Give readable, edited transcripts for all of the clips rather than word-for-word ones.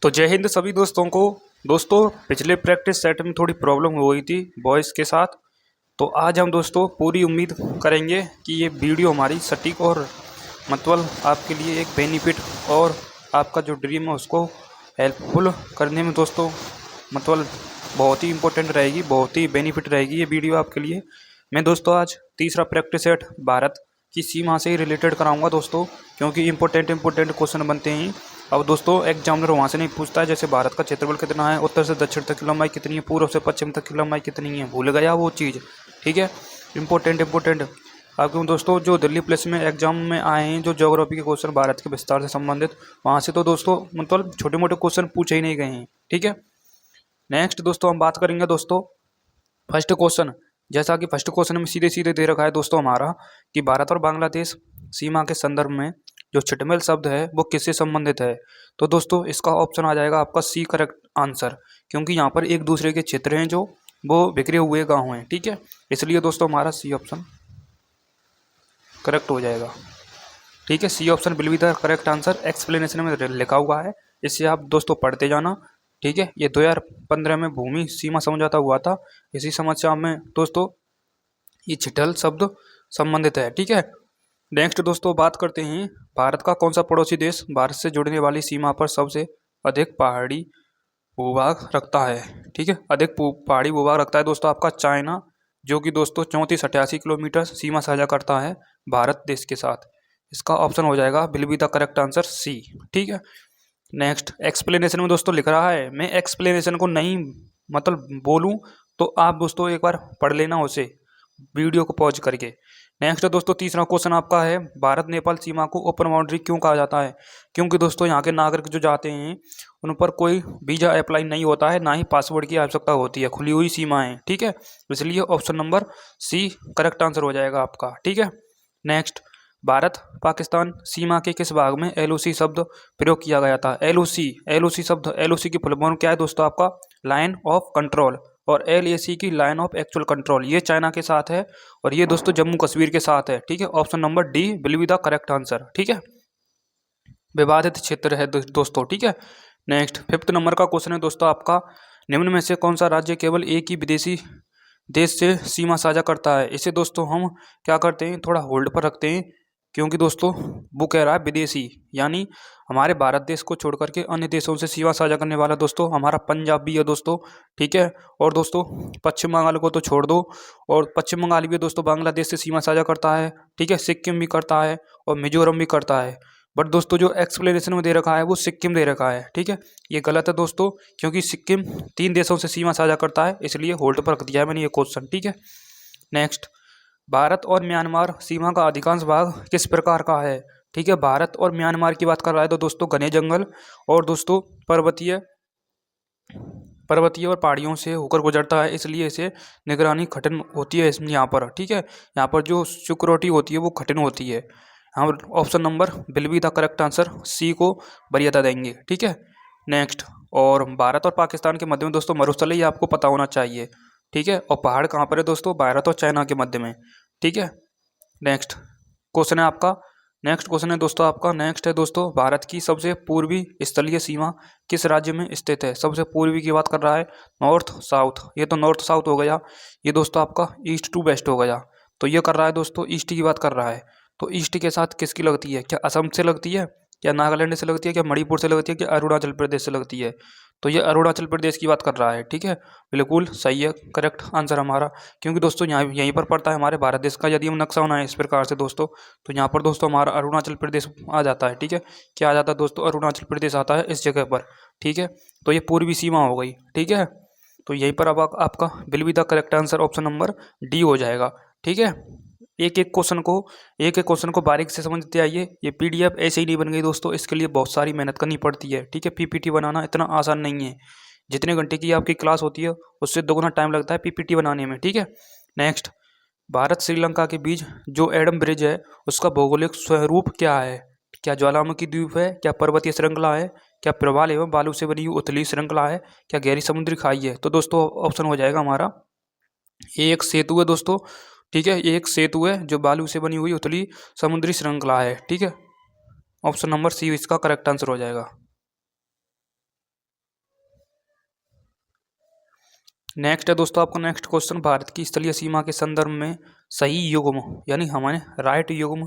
तो जय हिंद सभी दोस्तों को। दोस्तों पिछले प्रैक्टिस सेट में थोड़ी प्रॉब्लम हो गई थी वॉइस के साथ। तो आज हम दोस्तों पूरी उम्मीद करेंगे कि ये वीडियो हमारी सटीक और मतलब आपके लिए एक बेनिफिट और आपका जो ड्रीम है उसको हेल्पफुल करने में दोस्तों मतलब बहुत ही इम्पोर्टेंट रहेगी, बहुत ही बेनिफिट रहेगी ये वीडियो आपके लिए। मैं दोस्तों आज तीसरा प्रैक्टिस सेट भारत की सीमा से ही रिलेटेड कराऊंगा दोस्तों, क्योंकि इम्पोर्टेंट क्वेश्चन बनते हैं। अब दोस्तों एग्जामिनर वहाँ से नहीं पूछता है जैसे भारत का क्षेत्रफल कितना है, उत्तर से दक्षिण तक की लंबाई कितनी है, पूर्व से पश्चिम तक की लंबाई कितनी है, भूल गया वो चीज़। ठीक है, इम्पोर्टेंट आप क्यों दोस्तों जो दिल्ली पुलिस में एग्जाम में आए हैं, जो ज्योग्राफी के क्वेश्चन भारत के विस्तार से संबंधित, वहाँ से तो दोस्तों मतलब छोटे मोटे क्वेश्चन पूछे ही नहीं गए हैं। ठीक है, नेक्स्ट दोस्तों हम बात करेंगे दोस्तों फर्स्ट क्वेश्चन। जैसा कि फर्स्ट क्वेश्चन में सीधे सीधे दे रखा है दोस्तों हमारा कि भारत और बांग्लादेश सीमा के संदर्भ में जो छिटमेल शब्द है वो किससे संबंधित है। तो दोस्तों इसका ऑप्शन आ जाएगा आपका सी करेक्ट आंसर, क्योंकि यहाँ पर एक दूसरे के क्षेत्र हैं जो वो बिखरे हुए गाँव हैं। ठीक है, इसलिए दोस्तों हमारा सी ऑप्शन करेक्ट हो जाएगा। ठीक है, C option will be the correct answer, explanation में लिखा हुआ है, इससे आप दोस्तों पढ़ते जाना। ठीक है, ये 2015 में भूमि सीमा समझौता हुआ था, इसी समस्या में दोस्तों ये छिटल शब्द संबंधित है। ठीक है, नेक्स्ट दोस्तों बात करते हैं भारत का कौन सा पड़ोसी देश भारत से जुड़ने वाली सीमा पर सबसे अधिक पहाड़ी भूभाग रखता है। ठीक है, अधिक पहाड़ी भूभाग रखता है दोस्तों आपका चाइना, जो कि दोस्तों 3488 किलोमीटर सीमा साझा करता है भारत देश के साथ। इसका ऑप्शन हो जाएगा will be the correct answer C. ठीक है, नेक्स्ट एक्सप्लेनेशन में दोस्तों लिख रहा है, मैं एक्सप्लेनेशन को नहीं मतलब बोलूं तो आप दोस्तों एक बार पढ़ लेना उसे वीडियो को पॉज करके। नेक्स्ट दोस्तों तीसरा क्वेश्चन आपका है, भारत नेपाल सीमा को ओपन बाउंड्री क्यों कहा जाता है। क्योंकि दोस्तों यहाँ के नागरिक जो जाते हैं उन पर कोई वीज़ा अप्लाई नहीं होता है, ना ही पासपोर्ट की आवश्यकता होती है, खुली हुई सीमा है। ठीक है, इसलिए option number C correct answer हो जाएगा आपका। ठीक है, नेक्स्ट भारत पाकिस्तान सीमा के किस भाग में एलओसी शब्द प्रयोग किया गया था। एलओसी शब्द, एलओसी की फुल फॉर्म क्या है दोस्तों आपका लाइन ऑफ कंट्रोल, और एलएसी की लाइन ऑफ एक्चुअल कंट्रोल। ये चाइना के साथ है और ये दोस्तों जम्मू कश्मीर के साथ है। ठीक है, option number D will be the correct answer. ठीक है, विवादित क्षेत्र है दोस्तों। ठीक है, नेक्स्ट फिफ्थ नंबर का क्वेश्चन है दोस्तों आपका, निम्न में से कौन सा राज्य केवल एक ही विदेशी देश से सीमा साझा करता है। इसे दोस्तों हम क्या करते हैं, थोड़ा होल्ड पर रखते हैं, क्योंकि दोस्तों वो कह रहा है विदेशी, यानी हमारे भारत देश को छोड़ करके अन्य देशों से सीमा साझा करने वाला दोस्तों हमारा पंजाब भी है दोस्तों। ठीक है, और दोस्तों पश्चिम बंगाल को तो छोड़ दो, और पश्चिम बंगाल भी दोस्तों बांग्लादेश से सीमा साझा करता है। ठीक है, सिक्किम भी करता है और मिजोरम भी करता है, बट दोस्तों जो एक्सप्लेनेशन में दे रखा है वो सिक्किम दे रखा है। ठीक है, ये गलत है दोस्तों, क्योंकि सिक्किम 3 देशों से सीमा साझा करता है, इसलिए होल्ड पर रख दिया है मैंने ये क्वेश्चन। ठीक है, नेक्स्ट भारत और म्यांमार सीमा का अधिकांश भाग किस प्रकार का है। ठीक है, भारत और म्यांमार की बात कर रहा है तो दोस्तों घने जंगल और दोस्तों पर्वतीय और पहाड़ियों से होकर गुजरता है, इसलिए इसे निगरानी कठिन होती है इसमें यहाँ पर। ठीक है, यहाँ पर जो सिक्योरिटी होती है वो कठिन होती है। हम option number will be the correct answer C को वरीयता देंगे। ठीक है, नेक्स्ट और भारत और पाकिस्तान के मध्य में दोस्तों मरुस्थल है, ये आपको पता होना चाहिए। ठीक है, और पहाड़ कहाँ पर है दोस्तों, भारत और चाइना के मध्य में। ठीक है, नेक्स्ट क्वेश्चन है आपका, नेक्स्ट क्वेश्चन है दोस्तों आपका, नेक्स्ट है दोस्तों भारत की सबसे पूर्वी स्थलीय सीमा किस राज्य में स्थित है। सबसे पूर्वी की बात कर रहा है, नॉर्थ साउथ, ये तो नॉर्थ साउथ हो गया, ये दोस्तों आपका ईस्ट टू वेस्ट हो गया। तो ये कर रहा है दोस्तों ईस्ट की बात कर रहा है, तो ईस्ट के साथ किसकी लगती है, क्या असम से लगती है, क्या नागालैंड से लगती है, क्या मणिपुर से लगती है, क्या अरुणाचल प्रदेश से लगती है। तो ये अरुणाचल प्रदेश की बात कर रहा है। ठीक है, बिल्कुल सही है, करेक्ट आंसर हमारा, क्योंकि दोस्तों यहाँ यहीं पर पड़ता है हमारे भारत देश का। यदि हम नक्शा बनाए इस प्रकार से दोस्तों, तो यहाँ पर दोस्तों हमारा अरुणाचल प्रदेश आ जाता है। ठीक है, क्या आ जाता है दोस्तों, अरुणाचल प्रदेश आता है इस जगह पर। ठीक है, तो ये पूर्वी सीमा हो गई। ठीक है, तो यहीं पर अब आपका will be the correct answer option number D हो जाएगा। ठीक है, एक एक क्वेश्चन को बारीक से समझते आइए। ये पीडीएफ ऐसे ही नहीं बन गई दोस्तों, इसके लिए बहुत सारी मेहनत करनी पड़ती है। ठीक है, पीपीटी बनाना इतना आसान नहीं है, जितने घंटे की आपकी क्लास होती है उससे दोगुना टाइम लगता है पीपीटी बनाने में। ठीक है, नेक्स्ट भारत श्रीलंका के बीच जो एडम ब्रिज है उसका भौगोलिक स्वरूप क्या है। क्या ज्वालामुखी द्वीप है, क्या पर्वतीय श्रृंखला है, क्या प्रवाल एवं बालू से बनी हुई उथली श्रृंखला है, क्या गहरी समुद्री खाई है। तो दोस्तों ऑप्शन हो जाएगा हमारा एक सेतु है दोस्तों। ठीक है, एक सेतु है जो बालू से बनी हुई उथली समुद्री श्रृंखला है। ठीक है, ऑप्शन नंबर सी इसका करेक्ट आंसर हो जाएगा। नेक्स्ट है दोस्तों आपका नेक्स्ट क्वेश्चन, भारत की स्थलीय सीमा के संदर्भ में सही युग्म यानी हमारे राइट युग्म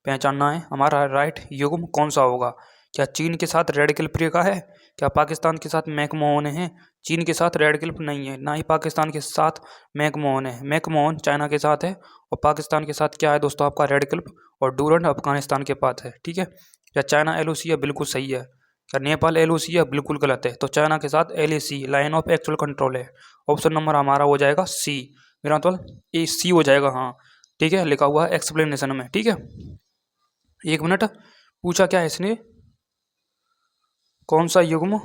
पहचानना है। हमारा राइट युग्म कौन सा होगा? क्या चीन के साथ रेड क्लिफ रेखा है? क्या पाकिस्तान के साथ मैकमोहन है? चीन के साथ रेड क्लिफ नहीं है, ना ही पाकिस्तान के साथ मैकमोहन है। मैकमोहन चाइना के साथ है और पाकिस्तान के साथ क्या है दोस्तों आपका रेड क्लिफ, और डूरंड अफगानिस्तान के पास है। ठीक है, क्या चाइना एलओसी है? बिल्कुल सही है। क्या नेपाल एलओसी है? बिल्कुल गलत है। तो चाइना के साथ LAC line of actual control है। ऑप्शन नंबर हमारा हो जाएगा सी, मेरा मतलब ए सी हो जाएगा। हाँ ठीक है, लिखा हुआ है एक्सप्लेनेशन में। ठीक है, एक मिनट, पूछा क्या है इसने, कौन सा युग्म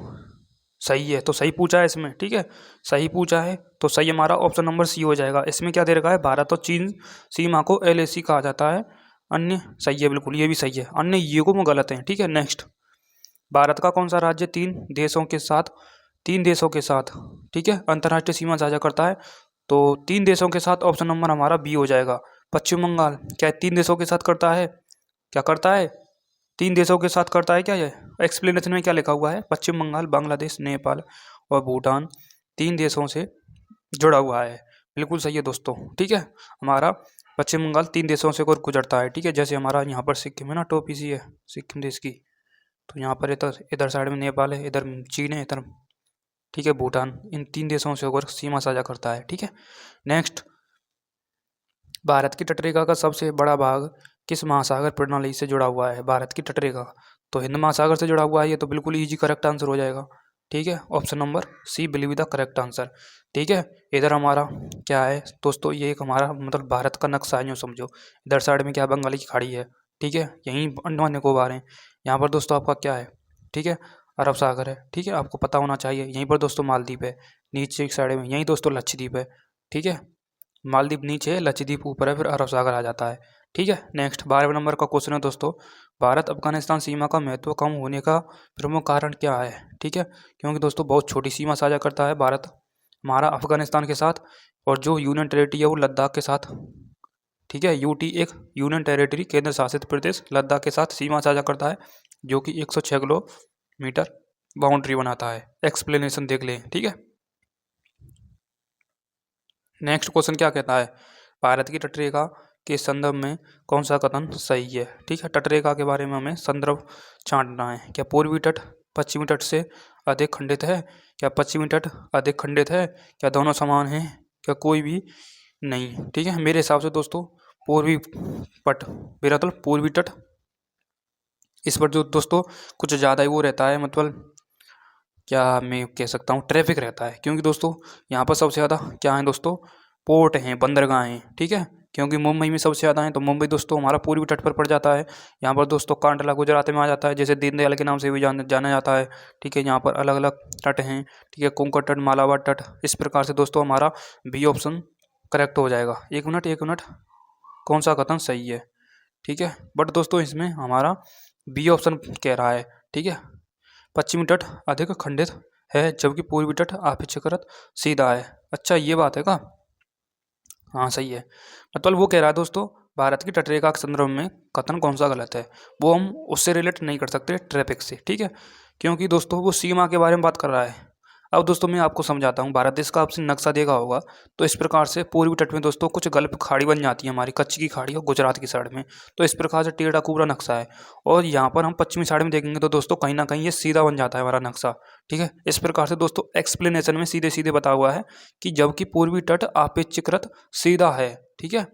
सही है? तो सही पूछा है इसमें। ठीक है, सही पूछा है तो सही हमारा ऑप्शन नंबर सी हो जाएगा। इसमें क्या दे रखा है, भारत और चीन सीमा को एलएसी कहा जाता है। अन्य सही है, बिल्कुल ये भी सही है, अन्य युग्म गलत है। ठीक है, नेक्स्ट, भारत का कौन सा राज्य तीन देशों के साथ ठीक है अंतर्राष्ट्रीय सीमा साझा करता है? तो 3 देशों के साथ ऑप्शन नंबर हमारा बी हो जाएगा, पश्चिम बंगाल। क्या 3 देशों के साथ करता है? क्या करता है? 3 देशों के साथ करता है क्या? ये एक्सप्लेनेशन में क्या लिखा हुआ है, पश्चिम बंगाल, बांग्लादेश, नेपाल और भूटान 3 देशों से जुड़ा हुआ है। बिल्कुल सही है दोस्तों। ठीक है, हमारा पश्चिम बंगाल 3 देशों से गुजरता है। ठीक है, जैसे हमारा यहाँ पर सिक्किम है ना, टोपी सी है सिक्किम देश की, तो यहाँ पर इधर इधर साइड में नेपाल है, इधर चीन है, इधर ठीक है भूटान, इन 3 देशों से होकर सीमा साझा करता है। ठीक है, नेक्स्ट, भारत की तटरेखा का सबसे बड़ा भाग किस महासागर प्रणाली से जुड़ा हुआ है? भारत की तटरेखा तो हिंद महासागर से जुड़ा हुआ है, ये तो बिल्कुल इजी करेक्ट आंसर हो जाएगा। ठीक है, option number C will be the correct answer. ठीक है, इधर हमारा क्या है दोस्तों, ये एक हमारा मतलब भारत का नक्शा है यूँ समझो। इधर साइड में क्या है, बंगाली की खाड़ी है। ठीक है, यहीं अंडमान निकोबार है। यहाँ पर दोस्तों आपका क्या है, ठीक है अरब सागर है। ठीक है, आपको पता होना चाहिए। यहीं पर दोस्तों मालदीव है, नीचे एक साइड में यहीं दोस्तों लक्षद्वीप है। ठीक है, मालदीव नीचे है, लक्षद्वीप ऊपर है, फिर अरब सागर आ जाता है। ठीक है, नेक्स्ट 12वें नंबर का क्वेश्चन है दोस्तों, भारत अफगानिस्तान सीमा का महत्व कम होने का प्रमुख कारण क्या है? ठीक है, क्योंकि दोस्तों बहुत छोटी सीमा साझा करता है भारत हमारा अफगानिस्तान के साथ, और जो यूनियन टेरिटरी है वो लद्दाख के साथ। ठीक है, यूटी एक यूनियन टेरिटरी केंद्र शासित प्रदेश लद्दाख के साथ सीमा साझा करता है, जो कि 106 किलोमीटर बाउंड्री बनाता है। एक्सप्लेनेशन देख लें। ठीक है, नेक्स्ट क्वेश्चन क्या कहता है, भारत की तटरेखा के संदर्भ में कौन सा कथन सही है? ठीक है, तटरेखा के बारे में हमें संदर्भ छांटना है। क्या पूर्वी तट पश्चिमी तट से अधिक खंडित है? क्या पश्चिमी तट अधिक खंडित है? क्या दोनों समान हैं? क्या कोई भी नहीं? ठीक है, मेरे हिसाब से दोस्तों पूर्वी पट मेरा मतलब पूर्वी तट, इस पर जो दोस्तों कुछ ज़्यादा ही वो रहता है, मतलब क्या मैं कह सकता हूँ ट्रैफिक रहता है, क्योंकि दोस्तों यहाँ पर सबसे ज़्यादा क्या है दोस्तों, पोर्ट हैं, बंदरगाह हैं। ठीक है, क्योंकि मुंबई में सबसे ज़्यादा है, तो मुंबई दोस्तों हमारा पूर्वी तट पर पड़ जाता है। यहाँ पर दोस्तों कांडला गुजरात में आ जाता है, जैसे दीनदयाल के नाम से भी जाना जाता है। ठीक है, यहाँ पर अलग अलग तट हैं। ठीक है, कोंकण तट, मालाबार तट, इस प्रकार से दोस्तों हमारा बी ऑप्शन करेक्ट हो जाएगा। एक मिनट, कौन सा कथन सही है? ठीक है, बट दोस्तों इसमें हमारा बी ऑप्शन कह रहा है। ठीक है, पश्चिमी तट अधिक खंडित है, जबकि पूर्वी तट अपेक्षाकृत सीधा है। अच्छा, ये बात है का? हाँ सही है, मतलब वो कह रहा है दोस्तों भारत की तटरेखा के संदर्भ में कथन कौन सा गलत है, वो हम उससे रिलेट नहीं कर सकते ट्रैफिक से। ठीक है, क्योंकि दोस्तों वो सीमा के बारे में बात कर रहा है। अब दोस्तों मैं आपको समझाता हूँ, भारत देश का आपने नक्शा देखा होगा, तो इस प्रकार से पूर्वी तट में दोस्तों कुछ गल्फ खाड़ी बन जाती है हमारी, कच्छ की खाड़ी और गुजरात की साइड में, तो इस प्रकार से टेढ़ा कुबड़ा नक्शा है। और यहाँ पर हम पश्चिमी साइड में देखेंगे तो दोस्तों कहीं ना कहीं ये सीधा बन जाता है हमारा नक्शा। ठीक है, इस प्रकार से दोस्तों एक्सप्लेनेशन में सीधे सीधे बता हुआ है कि जबकि पूर्वी तट अपेक्षाकृत सीधा है। ठीक है,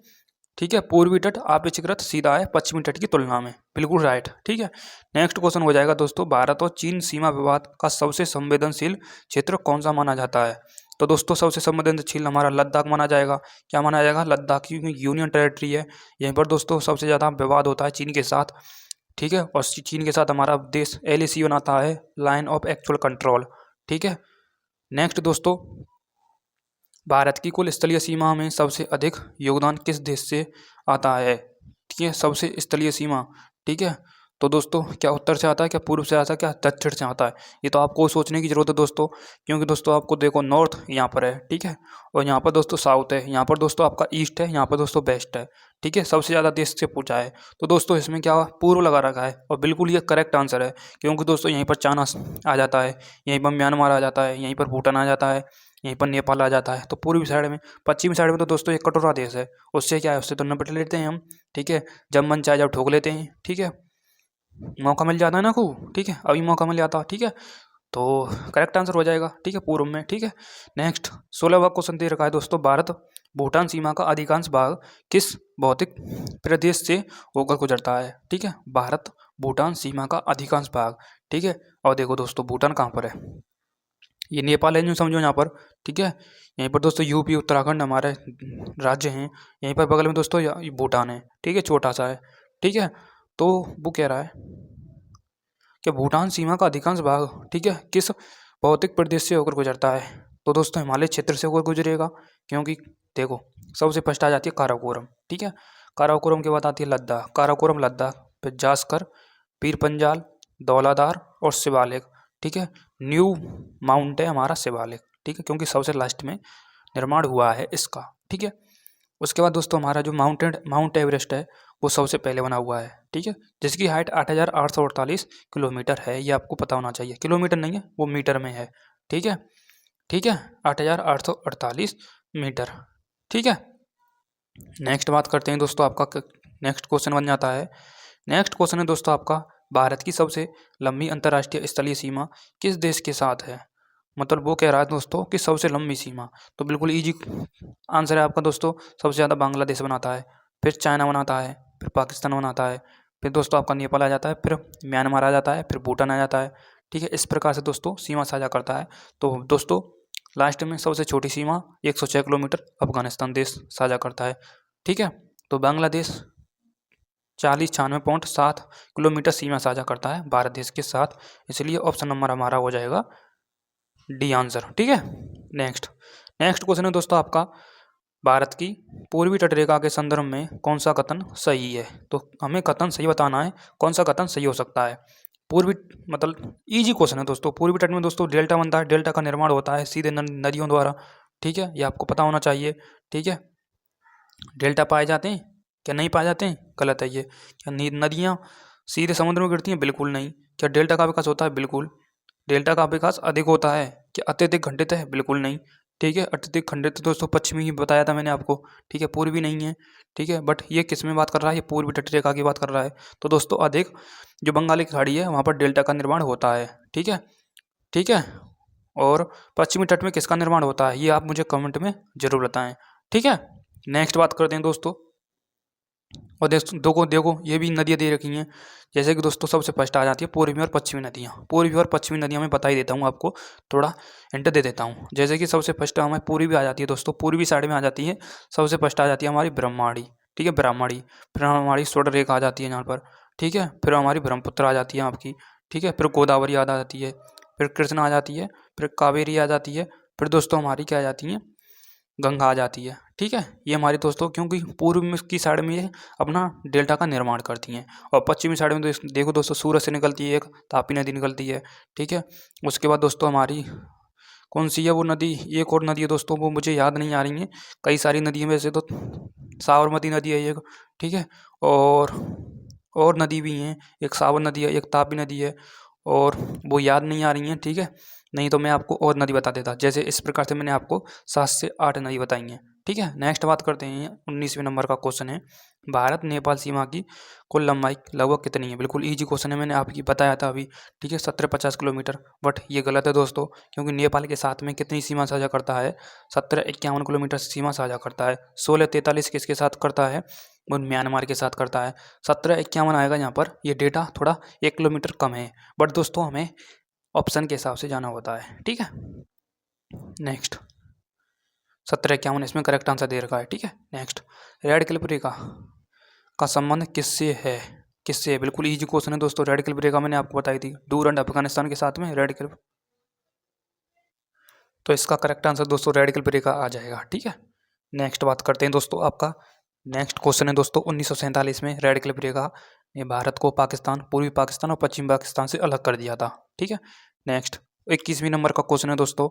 ठीक है, पूर्वी तट अपेक्षाकृत सीधा है पश्चिमी तट की तुलना में, बिल्कुल राइट। ठीक है, नेक्स्ट क्वेश्चन हो जाएगा दोस्तों, भारत और चीन सीमा विवाद का सबसे संवेदनशील क्षेत्र कौन सा माना जाता है? तो दोस्तों सबसे संवेदनशील हमारा लद्दाख माना जाएगा। क्या माना जाएगा? लद्दाख, क्योंकि यूनियन टेरिटरी है, यहीं पर दोस्तों सबसे ज़्यादा विवाद होता है चीन के साथ। ठीक है, और चीन के साथ हमारा देश एलएसी बनाता है, लाइन ऑफ एक्चुअल कंट्रोल। ठीक है, नेक्स्ट दोस्तों, भारत की कुल स्थलीय सीमा में सबसे अधिक योगदान किस देश से आता है? ठीक है, सबसे स्थलीय सीमा। ठीक है, तो दोस्तों क्या उत्तर से आता है, क्या पूर्व से आता है, क्या दक्षिण से आता है? ये तो आपको सोचने की जरूरत है दोस्तों, क्योंकि दोस्तों आपको देखो नॉर्थ यहाँ पर है। ठीक है, और यहाँ पर दोस्तों साउथ है, यहाँ पर दोस्तों आपका ईस्ट है, यहाँ पर दोस्तों वेस्ट है। ठीक है, सबसे ज़्यादा देश से पूछा है, तो दोस्तों इसमें क्या पूर्व लगा रखा है, और बिल्कुल ये करेक्ट आंसर है, क्योंकि दोस्तों यहीं पर चाइना आ जाता है, यहीं पर म्यांमार आ जाता है, यहीं पर भूटान आ जाता है, यहीं पर नेपाल आ जाता है। तो पूर्वी साइड में, पश्चिमी साइड में तो दोस्तों एक कटोरा देश है, उससे क्या है, उससे तो निपट लेते हैं हम, ठीक है, जब मन चाहे जब ठोक लेते हैं, ठीक है, मौका मिल जाता है ना खूब, ठीक है, अभी मौका मिल जाता है, ठीक है, तो करेक्ट आंसर हो जाएगा, ठीक है, पूर्व में, ठीक है। नेक्स्ट 16वां क्वेश्चन दे रखा है दोस्तों, भारत भूटान सीमा का अधिकांश भाग किस भौतिक प्रदेश से होकर गुजरता है, ठीक है, भारत भूटान सीमा का अधिकांश भाग, ठीक है। और देखो दोस्तों भूटान कहाँ पर है, ये नेपाल है जो समझो यहाँ पर, ठीक है, यहीं पर दोस्तों यूपी उत्तराखंड हमारे राज्य हैं, यहीं पर बगल में दोस्तों ये भूटान है, ठीक है, छोटा सा है, ठीक है। तो वो कह रहा है कि भूटान सीमा का अधिकांश भाग, ठीक है, किस भौतिक प्रदेश से होकर गुजरता है, तो दोस्तों हिमालय क्षेत्र से होकर गुजरेगा, क्योंकि देखो सबसे फर्स्ट आ जाती है काराकोरम, ठीक है, काराकोरम के बाद आती है लद्दाख, काराकोरम लद्दाख, फिर जास्कर, पीर पंजाल, धौलाधार और शिवालिक, ठीक है, न्यू माउंट है हमारा शिवालिक, ठीक है, क्योंकि सबसे लास्ट में निर्माण हुआ है इसका, ठीक है। उसके बाद दोस्तों हमारा जो माउंट एवरेस्ट है वो सबसे पहले बना हुआ है, ठीक है, जिसकी हाइट 8,848 किलोमीटर है, ये आपको पता होना चाहिए, किलोमीटर नहीं है वो मीटर में है, ठीक है, ठीक है, 8,848 मीटर, ठीक है। नेक्स्ट बात करते हैं दोस्तों, आपका नेक्स्ट क्वेश्चन बन जाता है, नेक्स्ट क्वेश्चन है दोस्तों आपका, भारत की सबसे लंबी अंतर्राष्ट्रीय स्थलीय सीमा किस देश के साथ है, मतलब वो कह रहा है दोस्तों कि सबसे लंबी सीमा, तो बिल्कुल इजी आंसर है आपका दोस्तों, सबसे ज़्यादा बांग्लादेश बनाता है, फिर चाइना बनाता है, फिर पाकिस्तान बनाता है, फिर दोस्तों आपका नेपाल आ जाता है, फिर म्यांमार आ जाता है, फिर भूटान आ जाता है, ठीक है, इस प्रकार से दोस्तों सीमा साझा करता है। तो दोस्तों लास्ट में सबसे छोटी सीमा 106 किलोमीटर अफगानिस्तान देश साझा करता है, ठीक है। तो बांग्लादेश 4096.7 किलोमीटर सीमा साझा करता है भारत देश के साथ, इसलिए ऑप्शन नंबर हमारा हो जाएगा डी आंसर, ठीक है। नेक्स्ट क्वेश्चन है दोस्तों आपका, भारत की पूर्वी तटरेखा के संदर्भ में कौन सा कथन सही है, तो हमें कथन सही बताना है, कौन सा कथन सही हो सकता है। पूर्वी मतलब इजी क्वेश्चन है दोस्तों, पूर्वी तट में दोस्तों डेल्टा बनता है, डेल्टा का निर्माण होता है सीधे नदियों द्वारा, ठीक है, ये आपको पता होना चाहिए, ठीक है। डेल्टा पाए जाते हैं क्या नहीं पाए जाते हैं, गलत है ये, क्या नदियाँ सीधे समुद्र में गिरती हैं, बिल्कुल नहीं। क्या डेल्टा का विकास होता है, बिल्कुल। डेल्टा का विकास अधिक होता है, क्या अत्यधिक खंडित है, बिल्कुल नहीं, ठीक है। अत्यधिक खंडित दोस्तों पश्चिमी ही बताया था मैंने आपको, ठीक है, पूर्वी नहीं है, ठीक है, बट ये किस में बात कर रहा है, ये पूर्वी तटरेखा की बात कर रहा है। तो दोस्तों अधिक जो बंगाली की खाड़ी है वहाँ पर डेल्टा का निर्माण होता है, ठीक है, ठीक है। और पश्चिमी तट में किसका निर्माण होता है, ये आप मुझे कमेंट में जरूर बताएं, ठीक है। नेक्स्ट बात करते हैं दोस्तों, और देखो ये भी नदियाँ दे रखी हैं, जैसे कि दोस्तों सबसे फर्स्ट आ जाती है पूर्वी और पश्चिमी नदियाँ, पूर्वी और पश्चिमी नदियाँ मैं बता ही देता हूँ आपको, थोड़ा हिंट दे देता हूँ। जैसे कि सबसे फर्स्ट हमारी पूर्वी आ जाती है दोस्तों, पूर्वी साइड में आ जाती है, सबसे फर्स्ट आ जाती है हमारी ब्रह्माणी, ठीक है, ब्राह्मणी, फिर हमारी स्वर्ण रेखा आ जाती है यहाँ पर, ठीक है, फिर हमारी ब्रह्मपुत्र आ जाती है आपकी, ठीक है, फिर गोदावरी आ जाती है, फिर कृष्ण आ जाती है, फिर कावेरी आ जाती है, फिर दोस्तों हमारी क्या आ जाती है, गंगा आ जाती है, ठीक है। ये हमारी दोस्तों क्योंकि पूर्व में की साइड में ये अपना डेल्टा का निर्माण करती हैं, और पश्चिमी साइड में देखो दोस्तों सूरत से निकलती है, एक तापी नदी निकलती है, ठीक है। उसके बाद दोस्तों हमारी कौन सी है वो नदी, एक और नदी है दोस्तों वो मुझे याद नहीं आ रही है, कई सारी नदी है वैसे तो, साबरमती नदी है एक, ठीक है, और नदी भी हैं, एक सावन नदी है, एक तापी नदी है, और वो याद नहीं आ रही हैं, ठीक है, नहीं तो मैं आपको और नदी बता देता, जैसे इस प्रकार से मैंने आपको 7 से 8 नदी बताई हैं, ठीक है। नेक्स्ट बात करते हैं, 19वें नंबर का क्वेश्चन है, भारत नेपाल सीमा की कुल लंबाई लगभग कितनी है, बिल्कुल ईजी क्वेश्चन है, मैंने आपकी बताया था अभी, ठीक है, 1750 किलोमीटर, बट ये गलत है दोस्तों, क्योंकि नेपाल के साथ में कितनी सीमा साझा करता है, 1751 किलोमीटर सीमा साझा करता है। 1643 किसके साथ करता है, वो म्यांमार के साथ करता है। 1751 आएगा यहाँ पर, ये डेटा थोड़ा 1 किलोमीटर कम है, बट दोस्तों हमें ऑप्शन के हिसाब से जाना होता है, ठीक है। नेक्स्ट 1751 इसमें करेक्ट आंसर दे रखा है, ठीक है। नेक्स्ट रेड क्लिफ रेखा का संबंध किससे है, किससे है, बिल्कुल इजी क्वेश्चन है दोस्तों। रेड क्लिफ रेखा मैंने आपको बताई थी, डूरंड अफगानिस्तान के साथ में रेड क्लिफ, तो इसका करेक्ट आंसर दोस्तों रेड क्लिफ रेखा आ जाएगा, ठीक है। नेक्स्ट बात करते हैं दोस्तों, आपका नेक्स्ट क्वेश्चन है दोस्तों, 1947 में रेड क्लिफ रेखा ने भारत को पाकिस्तान, पूर्वी पाकिस्तान और पश्चिमी पाकिस्तान से अलग कर दिया था, ठीक है। नेक्स्ट 21वें नंबर का क्वेश्चन है दोस्तों,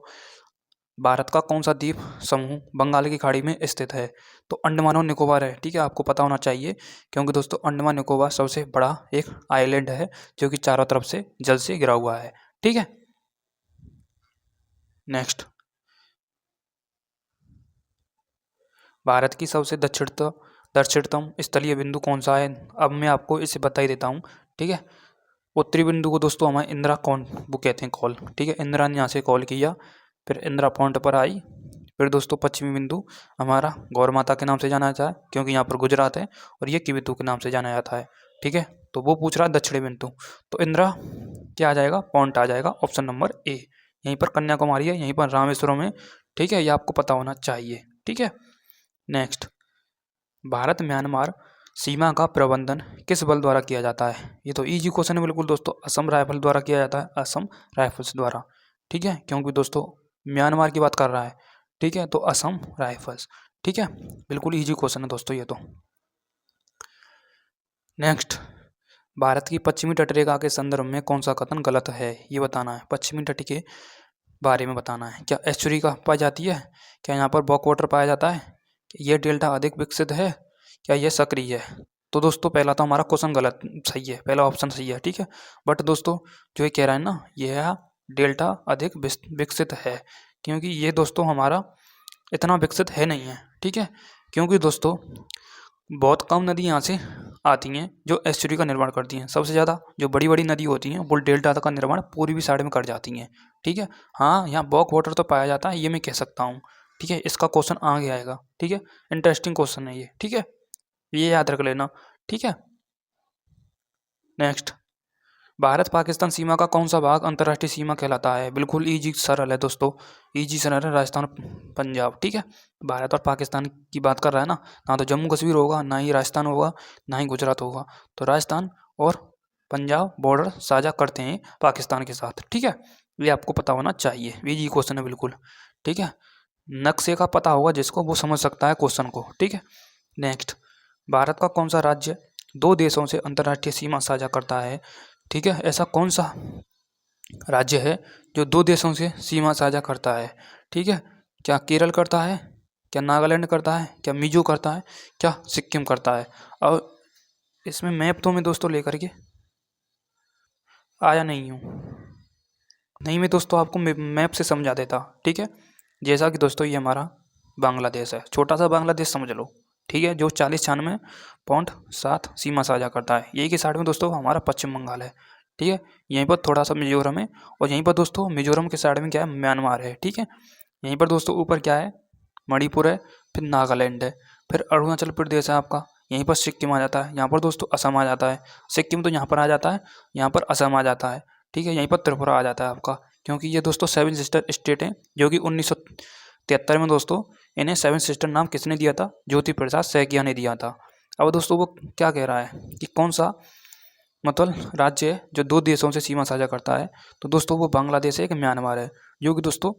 भारत का कौन सा द्वीप समूह बंगाल की खाड़ी में स्थित है, तो अंडमान और निकोबार है, ठीक है, आपको पता होना चाहिए, क्योंकि दोस्तों अंडमान निकोबार सबसे बड़ा एक आइलैंड है जो कि चारों तरफ से जल से घिरा हुआ है, ठीक है। नेक्स्ट भारत की सबसे दक्षिणतम स्थलीय बिंदु कौन सा है? अब मैं आपको इसे बता ही देता हूँ, ठीक है। उत्तरी बिंदु को दोस्तों हमारे इंदिरा वो कहते हैं कॉल, ठीक है। इंदिरा ने यहाँ से कॉल किया, फिर इंदिरा पॉइंट पर आई। फिर दोस्तों पश्चिमी बिंदु हमारा गौर माता के नाम से जाना जाता है, क्योंकि यहाँ पर गुजरात है, और ये किबितु के नाम से जाना जाता है, ठीक है। तो वो पूछ रहा है दक्षिणी बिंदु, तो इंदिरा क्या आ जाएगा? पॉइंट आ जाएगा, ऑप्शन नंबर ए। यहीं पर कन्याकुमारी है, यहीं पर रामेश्वरम है, ठीक है। ये आपको पता होना चाहिए, ठीक है। नेक्स्ट, भारत म्यांमार सीमा का प्रबंधन किस बल द्वारा किया जाता है? ये तो इजी क्वेश्चन है बिल्कुल दोस्तों, असम राइफल द्वारा किया जाता है, असम राइफल्स द्वारा, ठीक है। क्योंकि दोस्तों म्यांमार की बात कर रहा है, ठीक है, तो असम राइफल्स, ठीक है। बिल्कुल इजी क्वेश्चन है दोस्तों ये तो। नेक्स्ट, भारत की पश्चिमी तटरेखा के संदर्भ में कौन सा कथन गलत है? ये बताना है, पश्चिमी तट के बारे में बताना है। क्या एस्चुरी का पाई जाती है? क्या यहाँ पर बॉक वाटर पाया जाता है? ये डेल्टा अधिक विकसित है? क्या ये सक्रिय है? तो दोस्तों पहला तो हमारा क्वेश्चन गलत सही है, पहला ऑप्शन सही है, ठीक है। बट दोस्तों जो ये कह रहा है ना, यह डेल्टा अधिक विकसित है, क्योंकि ये दोस्तों हमारा इतना विकसित है नहीं है, ठीक है। क्योंकि दोस्तों बहुत कम नदी यहाँ से आती हैं जो एस्चुरी का निर्माण करती हैं। सबसे ज़्यादा जो बड़ी बड़ी नदी होती हैं वो डेल्टा का निर्माण पूर्वी साइड में कर जाती हैं, ठीक है। हाँ, यहाँ बॉक वाटर तो पाया जाता है, ये मैं कह सकता हूँ, ठीक है। इसका क्वेश्चन आगे आएगा, ठीक है। इंटरेस्टिंग क्वेश्चन है ये, ठीक है, ये याद रख लेना, ठीक है। नेक्स्ट, भारत पाकिस्तान सीमा का कौन सा भाग अंतर्राष्ट्रीय सीमा कहलाता है? बिल्कुल इजी सरल है दोस्तों, इजी सरल है, राजस्थान पंजाब, ठीक है। भारत और पाकिस्तान की बात कर रहा है ना तो जम्मू कश्मीर होगा, ना ही राजस्थान होगा, ना ही गुजरात होगा। तो राजस्थान और पंजाब बॉर्डर साझा करते हैं पाकिस्तान के साथ, ठीक है। ये आपको पता होना चाहिए, इजी क्वेश्चन है बिल्कुल, ठीक है। नक्शे का पता होगा जिसको, वो समझ सकता है क्वेश्चन को, ठीक है। नेक्स्ट, भारत का कौन सा राज्य 2 देशों से अंतर्राष्ट्रीय सीमा साझा करता है? ठीक है, ऐसा कौन सा राज्य है जो 2 देशों से सीमा साझा करता है? ठीक है, क्या केरल करता है, क्या नागालैंड करता है, क्या मिजो करता है, क्या सिक्किम करता है? और इसमें मैप तो मैं दोस्तों लेकर के आया नहीं हूँ, नहीं मैं दोस्तों आपको मैप से समझा देता, ठीक है। जैसा कि दोस्तों ये हमारा बांग्लादेश है, छोटा सा बांग्लादेश समझ लो, ठीक है, जो 40-96.7 सीमा साझा करता है। यही के साइड में दोस्तों हमारा पश्चिम बंगाल है, ठीक है। यहीं पर थोड़ा सा मिजोरम है, और यहीं पर दोस्तों मिजोरम के साइड में क्या है, म्यांमार है, ठीक है। यहीं पर दोस्तों ऊपर क्या है, मणिपुर है, फिर नागालैंड है, फिर अरुणाचल प्रदेश है आपका, यहीं पर सिक्किम आ जाता है, यहाँ पर दोस्तों असम आ जाता है, सिक्किम तो यहाँ पर आ जाता है, यहाँ पर असम आ जाता है, ठीक है। यहीं पर त्रिपुरा आ जाता है आपका, क्योंकि ये दोस्तों 7 सिस्टर स्टेट हैं, जो कि 1973 में दोस्तों इन्हें 7 सिस्टर नाम किसने दिया था? ज्योति प्रसाद सैकिया ने दिया था। अब दोस्तों वो क्या कह रहा है कि कौन सा मतलब राज्य है जो 2 देशों से सीमा साझा करता है? तो दोस्तों वो बांग्लादेश है, एक म्यांमार है, जो कि दोस्तों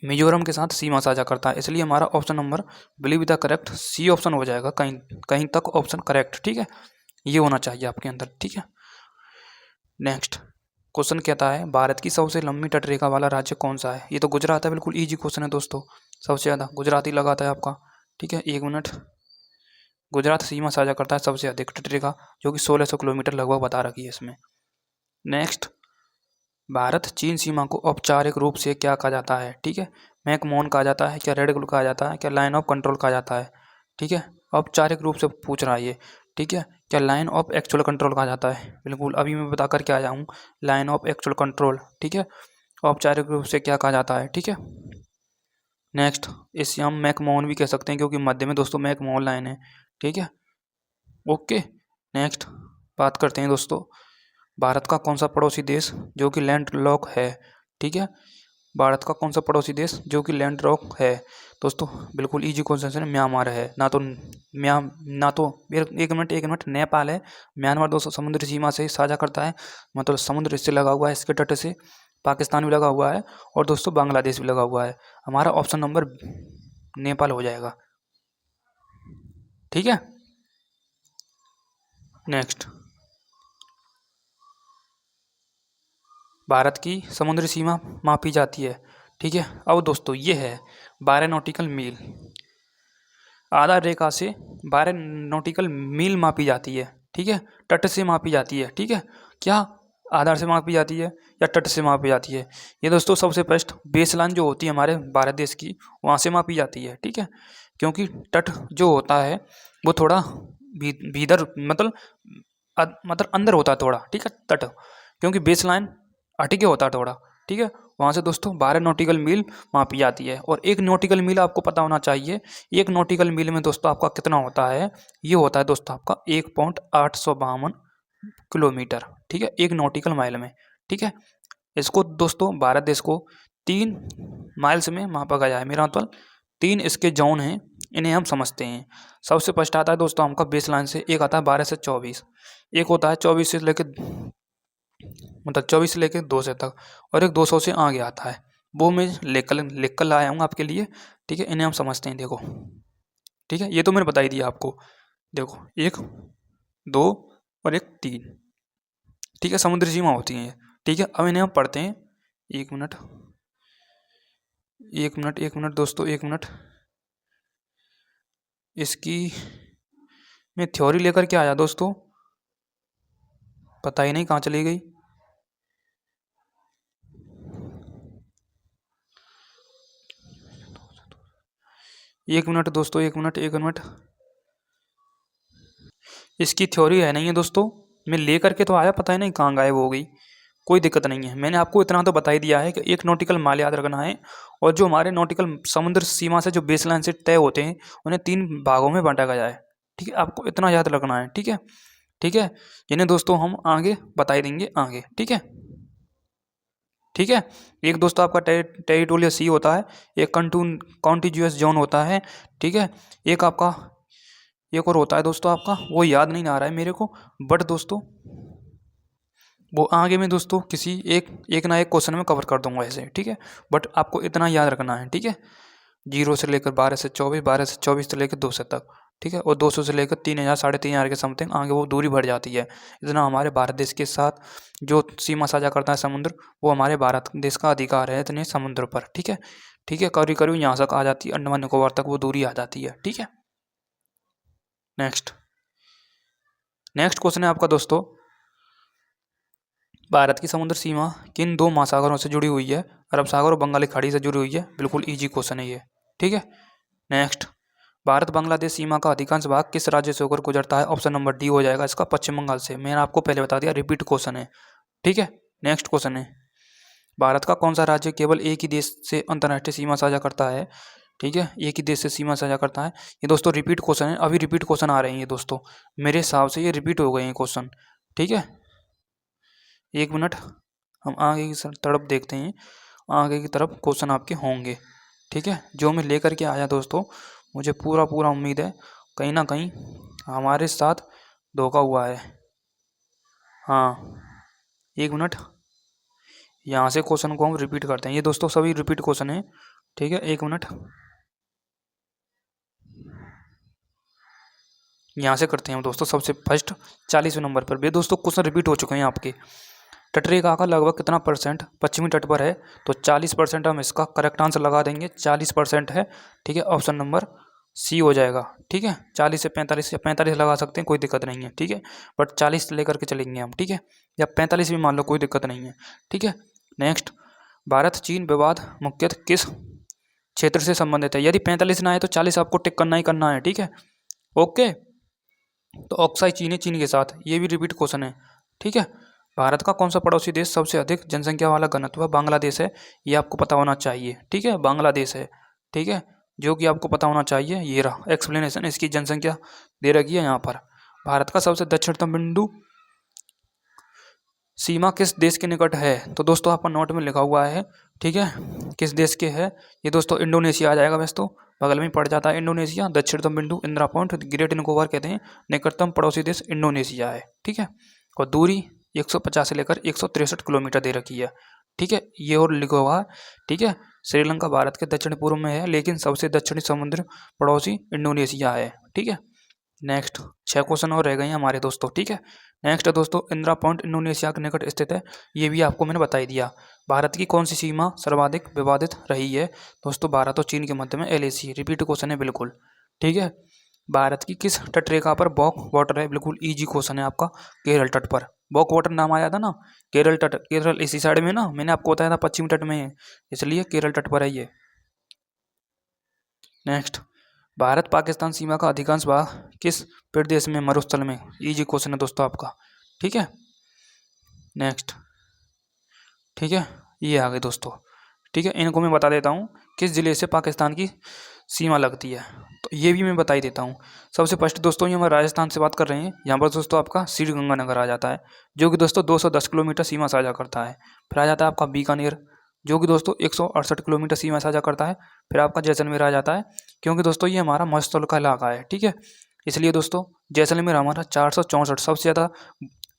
मिजोरम के साथ सीमा साझा करता है। इसलिए हमारा option number believe the correct C option हो जाएगा, कहीं कहीं तक ऑप्शन करेक्ट, ठीक है। ये होना चाहिए आपके अंदर, ठीक है। नेक्स्ट क्वेश्चन कहता है, भारत की सबसे लंबी तटरेखा वाला राज्य कौन सा है? ये तो गुजरात है, बिल्कुल इजी क्वेश्चन है दोस्तों, सबसे ज़्यादा गुजरात ही लगाता है आपका, ठीक है। 1 मिनट, गुजरात सीमा साझा करता है सबसे अधिक तटरेखा, जो कि 1600 किलोमीटर लगभग बता रखी है इसमें। नेक्स्ट, भारत चीन सीमा को औपचारिक रूप से क्या कहा जाता है? ठीक है, मैकमोहन कहा जाता है, क्या रेड ग्लू कहा जाता है, क्या लाइन ऑफ कंट्रोल कहा जाता है? ठीक है, औपचारिक रूप से पूछ रहा है ये, ठीक है। क्या लाइन ऑफ एक्चुअल कंट्रोल कहा जाता है? बिल्कुल अभी मैं बता कर के आया हूँ, लाइन ऑफ एक्चुअल कंट्रोल, ठीक है। औपचारिक रूप से क्या कहा जाता है, ठीक है। नेक्स्ट, इसे हम मैकमोहन भी कह सकते हैं, क्योंकि मध्य में दोस्तों मैकमोहन लाइन है, ठीक है। ओके, नेक्स्ट बात करते हैं दोस्तों, भारत का कौन सा पड़ोसी देश जो कि लैंड लॉक है? ठीक है, भारत का कौन सा पड़ोसी देश जो कि लैंड लॉक है? दोस्तों बिल्कुल इजी क्वेश्चन है, म्यांमार है, ना तो एक मिनट नेपाल है। म्यांमार दोस्तों समुद्री सीमा से साझा करता है, मतलब समुद्र इससे लगा हुआ है, इसके तट से पाकिस्तान भी लगा हुआ है, और दोस्तों बांग्लादेश भी लगा हुआ है। हमारा ऑप्शन नंबर नेपाल हो जाएगा, ठीक है। नेक्स्ट, भारत की समुद्री सीमा मापी जाती है, ठीक है। अब दोस्तों ये है 12 नॉटिकल मील, आधार रेखा से 12 नॉटिकल मील मापी जाती है, ठीक है, तट से मापी जाती है, ठीक है। क्या आधार से मापी जाती है या तट से मापी जाती है? ये दोस्तों सबसे फर्स्ट बेसलाइन जो होती है हमारे भारत देश की, वहाँ से मापी जाती है, ठीक है। क्योंकि तट जो होता है वो थोड़ा भीतर मतलब अंदर होता है थोड़ा, ठीक है, तट, क्योंकि बेस लाइन हटके होता है थोड़ा, ठीक है। वहाँ से दोस्तों 12 नॉटिकल मील मापी जाती है। और 1 नॉटिकल मील आपको पता होना चाहिए, 1 नॉटिकल मील में दोस्तों आपका कितना होता है, ये होता है दोस्तों आपका 1.852 किलोमीटर, ठीक है, 1 नॉटिकल माइल में, ठीक है। इसको दोस्तों भारत देश को 3 माइल्स में मापा गया है। मेरा मतलब 3 इसके जोन हैं, इन्हें हम समझते हैं। सबसे फर्स्ट आता है दोस्तों हमका बेस लाइन से, एक आता है 12 से 24, एक होता है 24 से लेकर मतलब 24 से लेकर 200 तक, और एक 200 से आगे आता है। वो मैं लिख कर लाया हूँ आपके लिए, ठीक है। इन्हें हम समझते हैं, देखो, ठीक है। ये तो मैंने बता ही दिया आपको, देखो 1, 2 और 1, 3, ठीक है, समुद्री सीमा होती है, ठीक है। अब इन्हें हम पढ़ते हैं। 1 मिनट 1 मिनट दोस्तों, 1 मिनट। इसकी मैं थ्योरी लेकर के आया दोस्तों, पता ही नहीं कहाँ चली गई। एक मिनट दोस्तों, 1 मिनट 1 मिनट। इसकी थ्योरी है नहीं है दोस्तों, मैं लेकर के तो आया, पता ही नहीं कहाँ गायब हो गई। कोई दिक्कत नहीं है, मैंने आपको इतना तो बता ही दिया है कि 1 नॉटिकल माइल याद रखना है। और जो हमारे नॉटिकल समुद्र सीमा से जो बेस लाइन से तय होते हैं, उन्हें 3 भागों में बांटा गया है, ठीक है। आपको इतना याद रखना है, ठीक है, ठीक है। इन्हें दोस्तों हम आगे बता ही देंगे आगे, ठीक है, ठीक है। एक दोस्तों आपका टेरिटोरियल सी होता है, एक कॉन्टिग्यूअस जोन होता है, ठीक है। एक आपका एक और होता है दोस्तों आपका, वो याद नहीं आ रहा है मेरे को, बट दोस्तों वो आगे में दोस्तों किसी एक ना एक क्वेश्चन में कवर कर दूंगा ऐसे, ठीक है। बट आपको इतना याद रखना है, ठीक है। 0 से लेकर 12 से 24, 12 से 24 से लेकर 200 तक, ठीक है। और 200 से लेकर 3000 3,500 के समथिंग आगे वो दूरी बढ़ जाती है। इतना हमारे भारत देश के साथ जो सीमा साझा करता है समुद्र, वो हमारे भारत देश का अधिकार है इतने समुद्र पर, ठीक है, ठीक है। करीब करीब यहाँ तक आ जाती है, अंडमान निकोबार तक वो दूरी आ जाती है, ठीक है। नेक्स्ट क्वेश्चन है आपका दोस्तों, भारत की समुद्र सीमा किन 2 महासागरों से जुड़ी हुई है? अरब सागर और बंगाली खाड़ी से जुड़ी हुई है। बिल्कुल इजी क्वेश्चन है ये, ठीक है। नेक्स्ट, भारत बांग्लादेश सीमा का अधिकांश भाग किस राज्य से होकर गुजरता है? ऑप्शन नंबर डी हो जाएगा इसका, पश्चिम बंगाल से। मैंने आपको पहले बता दिया, रिपीट क्वेश्चन है, ठीक है। नेक्स्ट क्वेश्चन है, भारत का कौन सा राज्य केवल एक ही देश से अंतर्राष्ट्रीय सीमा साझा करता है? ठीक है, एक ही देश से सीमा साझा करता है। ये दोस्तों रिपीट क्वेश्चन है, अभी रिपीट क्वेश्चन आ रहे हैं ये दोस्तों, मेरे हिसाब से ये रिपीट हो गए हैं क्वेश्चन, ठीक है। 1 मिनट, हम आगे की तरफ देखते हैं, आगे की तरफ क्वेश्चन आपके होंगे, ठीक है। जो मैं लेकर के आया दोस्तों, मुझे पूरा उम्मीद है कहीं ना कहीं हमारे साथ धोखा हुआ है। हाँ, 1 मिनट, यहाँ से क्वेश्चन को हम रिपीट करते हैं। ये दोस्तों सभी रिपीट क्वेश्चन है, ठीक है। 1 मिनट, यहाँ से करते हैं हम दोस्तों। सबसे फर्स्ट 40वें नंबर पर भी दोस्तों क्वेश्चन रिपीट हो चुके हैं आपके। तटरेखा का लगभग कितना परसेंट पश्चिमी तट पर है? तो 40% हम इसका करेक्ट आंसर लगा देंगे, 40% है, ठीक है। ऑप्शन नंबर सी हो जाएगा, ठीक है। 40 से 45 या 45 लगा सकते हैं, कोई दिक्कत नहीं है, ठीक है। बट 40 लेकर के चलेंगे हम, ठीक है, या 45 भी मान लो, कोई दिक्कत नहीं है, ठीक है। नेक्स्ट, भारत चीन विवाद मुख्यतः किस क्षेत्र से संबंधित है? यदि 45 ना है तो 40 आपको टिक करना ही करना है, ठीक है, ओके। तो ऑक्साई चीन है, चीन के साथ, ये भी रिपीट क्वेश्चन है, ठीक है। भारत का कौन सा पड़ोसी देश सबसे अधिक जनसंख्या वाला घनत्व? बांग्लादेश है, ये आपको पता होना चाहिए, ठीक है, बांग्लादेश है, ठीक है, जो कि आपको पता होना चाहिए। ये रहा एक्सप्लेनेशन, इसकी जनसंख्या दे रखी है यहाँ पर। भारत का सबसे दक्षिणतम बिंदु सीमा किस देश के निकट है? तो दोस्तों आपका नोट में लिखा हुआ है, ठीक है, किस देश के है ये दोस्तों? इंडोनेशिया आ जाएगा, वैसे तो बगल में पड़ जाता है इंडोनेशिया। दक्षिणतम बिंदु इंदिरा पॉइंट, ग्रेट निकोबार कहते हैं। निकटतम पड़ोसी देश इंडोनेशिया है, ठीक है। और दूरी 150 से लेकर 163 किलोमीटर दे रखी है, ठीक है। ये और लिखा हुआ है, ठीक है। श्रीलंका भारत के दक्षिण पूर्व में है, लेकिन सबसे दक्षिणी समुद्र पड़ोसी इंडोनेशिया है, ठीक है। नेक्स्ट 6 क्वेश्चन और रह गए हैं हमारे दोस्तों, ठीक है। नेक्स्ट दोस्तों, इंदिरा पॉइंट इंडोनेशिया के निकट स्थित है, ये भी आपको मैंने बता ही दिया। भारत की कौन सी सीमा सर्वाधिक विवादित रही है? दोस्तों भारत और चीन के मध्य में LAC, रिपीट क्वेश्चन है बिल्कुल, ठीक है। भारत की किस तटरेखा पर बॉक वाटर है? बिल्कुल इजी क्वेश्चन है आपका, केरल तट पर। बॉक वाटर नाम आया था ना, केरल तट, केरल इसी साइड में ना, मैंने आपको बताया था पश्चिमी तट में है, इसलिए केरल तट पर है ये। नेक्स्ट, भारत पाकिस्तान सीमा का अधिकांश भाग किस प्रदेश में, मरुस्थल में। इजी क्वेश्चन है दोस्तों आपका, ठीक है। नेक्स्ट, ठीक है, ये आ गए दोस्तों, ठीक है। इनको मैं बता देता हूँ किस ज़िले से पाकिस्तान की सीमा लगती है, तो ये भी मैं बता ही देता हूँ। सबसे फर्स्ट दोस्तों ये हम राजस्थान से बात कर रहे हैं। यहाँ पर दोस्तों आपका श्रीगंगानगर आ जाता है, जो कि दोस्तों 210 किलोमीटर सीमा साझा करता है। फिर आ जाता है आपका बीकानेर, जो कि दोस्तों 168 किलोमीटर सीमा साझा करता है। फिर आपका जैसलमेर आ जाता है, क्योंकि दोस्तों ये हमारा मरुस्थल का इलाका है, ठीक है। इसलिए दोस्तों जैसलमेर हमारा 464, सबसे ज़्यादा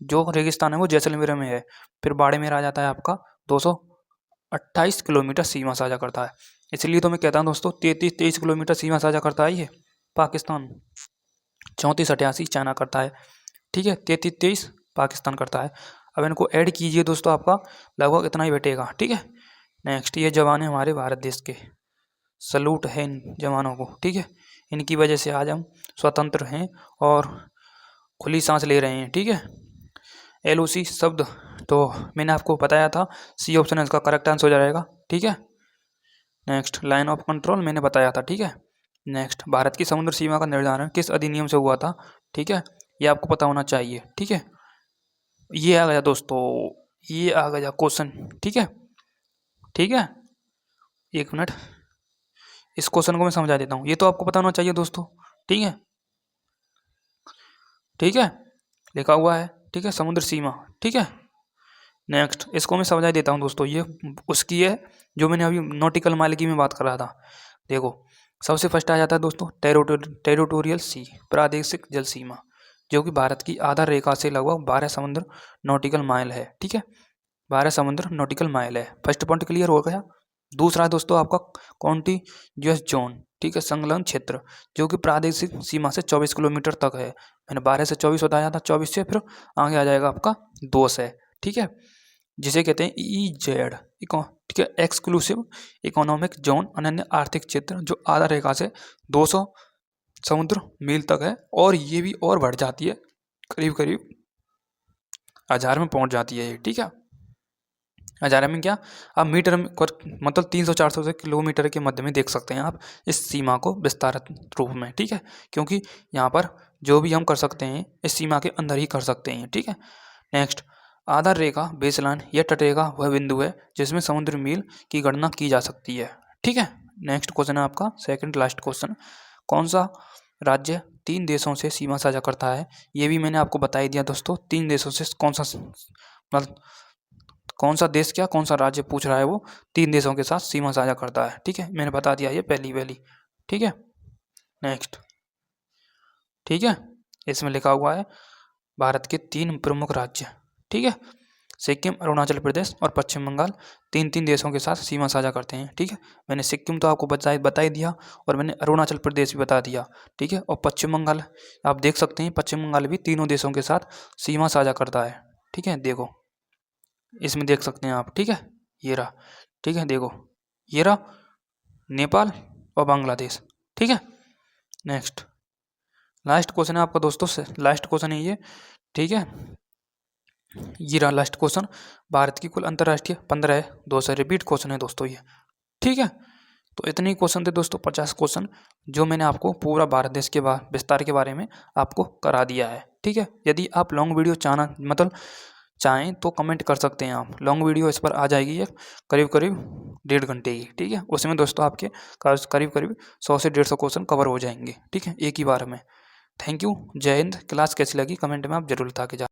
जो रेगिस्तान है वो जैसलमेर में है। फिर बाड़मेर आ जाता है आपका 228 किलोमीटर सीमा साझा करता है। इसलिए तो मैं कहता हूँ दोस्तों 33-23 किलोमीटर सीमा साझा करता है ये पाकिस्तान। 34-88 चाइना करता है, ठीक है। 33-23 पाकिस्तान करता है। अब इनको ऐड कीजिए दोस्तों, आपका लगभग इतना ही बैठेगा, ठीक है। नेक्स्ट, ये जवान है हमारे भारत देश के, सलूट है इन जवानों को, ठीक है। इनकी वजह से आज हम स्वतंत्र हैं और खुली सांस ले रहे हैं, ठीक है। LOC शब्द तो मैंने आपको बताया था, सी ऑप्शन इसका करेक्ट आंसर हो जाएगा, ठीक है। नेक्स्ट, लाइन ऑफ कंट्रोल मैंने बताया था, ठीक है। नेक्स्ट, भारत की समुद्र सीमा का निर्धारण किस अधिनियम से हुआ था, ठीक है। ये आपको पता होना चाहिए, ठीक है। ये आ गया दोस्तों, ये आ गया क्वेश्चन, ठीक है, ठीक है। एक मिनट, इस क्वेश्चन को मैं समझा देता हूँ। ये तो आपको पता होना चाहिए दोस्तों, ठीक है, ठीक है, लिखा हुआ है, ठीक है, समुद्र सीमा, ठीक है। नेक्स्ट, इसको मैं समझा देता हूँ दोस्तों, ये उसकी है जो मैंने अभी नॉटिकल माइल की मैं बात कर रहा था। देखो, सबसे फर्स्ट आ जाता है दोस्तों टेरिटोरियल सी, प्रादेशिक जल सीमा, जो कि भारत की आधार रेखा से लगभग 12 समुद्र नॉटिकल माइल है, ठीक है। 12 समुद्र नॉटिकल माइल है। फर्स्ट पॉइंट क्लियर हो गया। दूसरा है दोस्तों आपका कॉन्टिग्यूअस जोन, ठीक है, संलग्न क्षेत्र, जो कि प्रादेशिक सीमा से 24 किलोमीटर तक है। मैंने 12 से 24 बताया था, 24 से फिर आगे आ जाएगा आपका 2 से, ठीक है, जिसे कहते हैं EEZ, ठीक है, एक्सक्लूसिव इकोनॉमिक जोन, अनन्य आर्थिक क्षेत्र, जो आधा रेखा से 200 समुद्र मील तक है। और ये भी और बढ़ जाती है, करीब करीब 1000 में पहुंच जाती है ये, ठीक है। 1000 में क्या, आप मीटर में मतलब 300-400 से किलोमीटर के मध्य में देख सकते हैं आप इस सीमा को विस्तारित रूप में, ठीक है। क्योंकि यहाँ पर जो भी हम कर सकते हैं इस सीमा के अंदर ही कर सकते हैं, ठीक है। नेक्स्ट, आधार रेखा बेसलाइन या तटरेखा वह बिंदु है जिसमें समुद्र मील की गणना की जा सकती है, ठीक है। नेक्स्ट क्वेश्चन है आपका सेकंड लास्ट क्वेश्चन, कौन सा राज्य 3 देशों से सीमा साझा करता है। ये भी मैंने आपको बता ही दिया दोस्तों, 3 देशों से मतलब कौन सा देश, क्या कौन सा राज्य पूछ रहा है, वो 3 देशों के साथ सीमा साझा करता है, ठीक है। मैंने बता दिया ये पहली, ठीक है। नेक्स्ट, ठीक है, इसमें लिखा हुआ है भारत के 3 प्रमुख राज्य, ठीक है, सिक्किम, अरुणाचल प्रदेश और पश्चिम बंगाल 3 देशों के साथ सीमा साझा करते हैं, ठीक है। मैंने सिक्किम तो आपको बता ही दिया, और मैंने अरुणाचल प्रदेश भी बता दिया, ठीक है। और पश्चिम बंगाल आप देख सकते हैं, पश्चिम बंगाल भी तीनों देशों के साथ सीमा साझा करता है, ठीक है। देखो, इसमें देख सकते हैं आप, ठीक है, ये रहा, ठीक है। देखो, ये रहा नेपाल और बांग्लादेश, ठीक है। नेक्स्ट, लास्ट क्वेश्चन है आपका दोस्तों से, लास्ट क्वेश्चन है ये, ठीक है। ये रहा लास्ट क्वेश्चन, भारत की कुल अंतर्राष्ट्रीय 15 है, 2 से रिपीट क्वेश्चन है दोस्तों ये, ठीक है। तो इतने ही क्वेश्चन थे दोस्तों, 50 क्वेश्चन, जो मैंने आपको पूरा भारत देश के विस्तार के बारे में आपको करा दिया है, ठीक है। यदि आप लॉन्ग वीडियो चाहें तो कमेंट कर सकते हैं आप, लॉन्ग वीडियो इस पर आ जाएगी ये करीब 1.5 घंटे की, ठीक है। उसमें दोस्तों आपके करीब 100 से 150 क्वेश्चन कवर हो जाएंगे, ठीक है, एक ही बार में। थैंक यू, जय हिंद। क्लास कैसी लगी कमेंट में आप जरूर बता के जा